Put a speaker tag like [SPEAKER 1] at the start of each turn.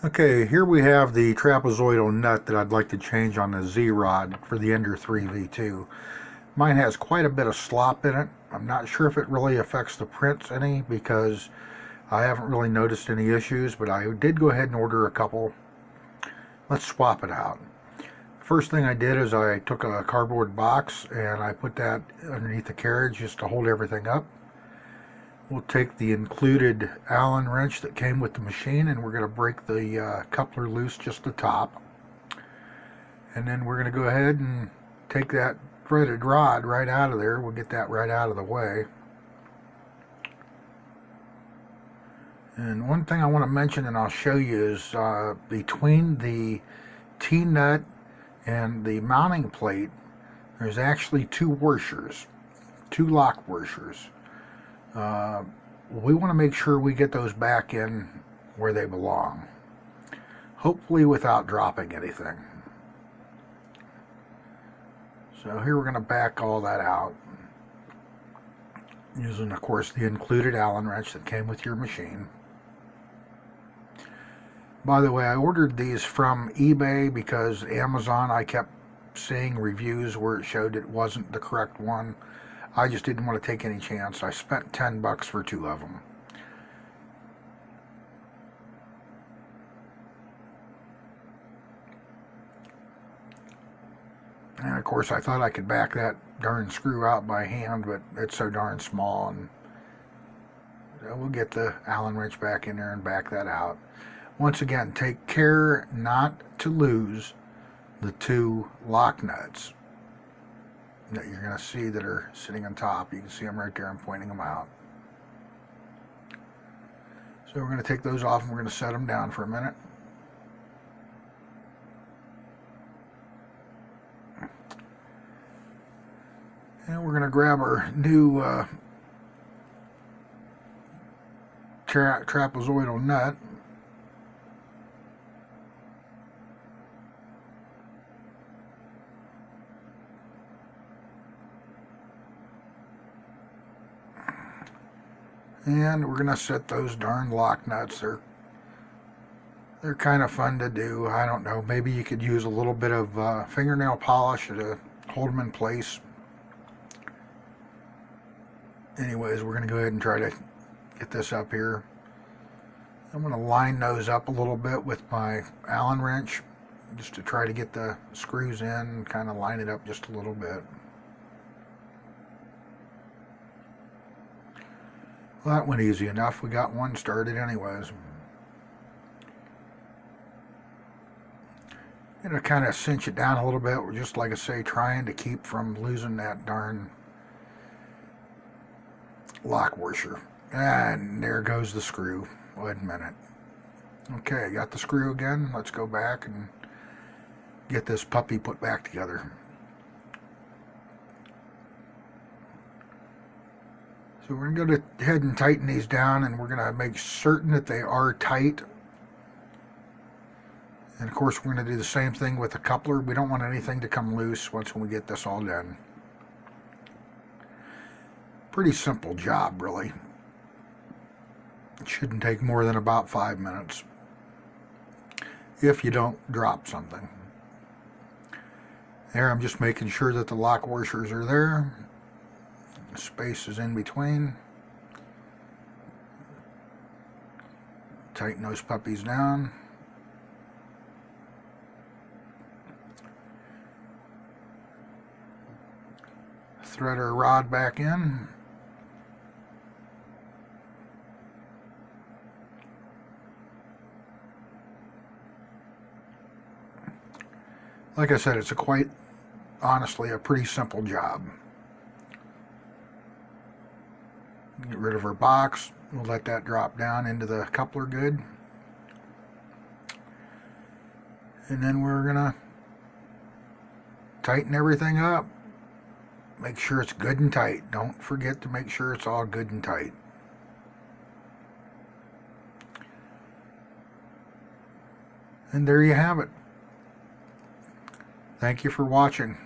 [SPEAKER 1] Okay, here we have the trapezoidal nut that I'd like to change on the Z-Rod for the Ender 3 V2. Mine has quite a bit of slop in it. I'm not sure if it really affects the prints any because I haven't really noticed any issues, but I did go ahead and order a couple. Let's swap it out. First thing I did is I took a cardboard box and I put that underneath the carriage just to hold everything up. We'll take the included Allen wrench that came with the machine and we're going to break the coupler loose just the top. And then we're going to go ahead and take that threaded rod right out of there. We'll get that right out of the way. And one thing I want to mention and I'll show you is between the T-nut and the mounting plate, there's actually two washers, two lock washers. We want to make sure we get those back in where they belong, hopefully without dropping anything. So here we're going to back all that out using, of course, the included Allen wrench that came with your machine. By the way, I ordered these from eBay because Amazon, I kept seeing reviews where it showed it wasn't the correct one. I just didn't want to take any chance. I spent $10 for two of them. And of course I thought I could back that darn screw out by hand, but it's so darn small, and we'll get the Allen wrench back in there and back that out. Once again, take care not to lose the two lock nuts that you're going to see that are sitting on top. You can see them right there. I'm pointing them out. So we're going to take those off and we're going to set them down for a minute. And we're going to grab our new trapezoidal nut. And we're going to set those darn lock nuts. They're kind of fun to do. I don't know, maybe you could use a little bit of fingernail polish to hold them in place. Anyways, we're going to go ahead and try to get this up here. I'm going to line those up a little bit with my Allen wrench just to try to get the screws in and kind of line it up just a little bit. Well, that went easy enough. We got one started anyways. Gonna kind of cinch it down a little bit. We're just, like I say, trying to keep from losing that darn lock washer. And there goes the screw. Wait a minute. Okay, got the screw again. Let's go back and get this puppy put back together. So we're going to go ahead and tighten these down, and we're going to make certain that they are tight. And of course we're going to do the same thing with the coupler. We don't want anything to come loose once we get this all done. Pretty simple job, really. It shouldn't take more than about 5 minutes if you don't drop something. There, I'm just making sure that the lock washers are there. Space is in between. Tighten those puppies down. Thread our rod back in. Like I said, it's honestly a pretty simple job. Get rid of our box. We'll let that drop down into the coupler good. And then we're going to tighten everything up. Make sure it's good and tight. Don't forget to make sure it's all good and tight. And there you have it. Thank you for watching.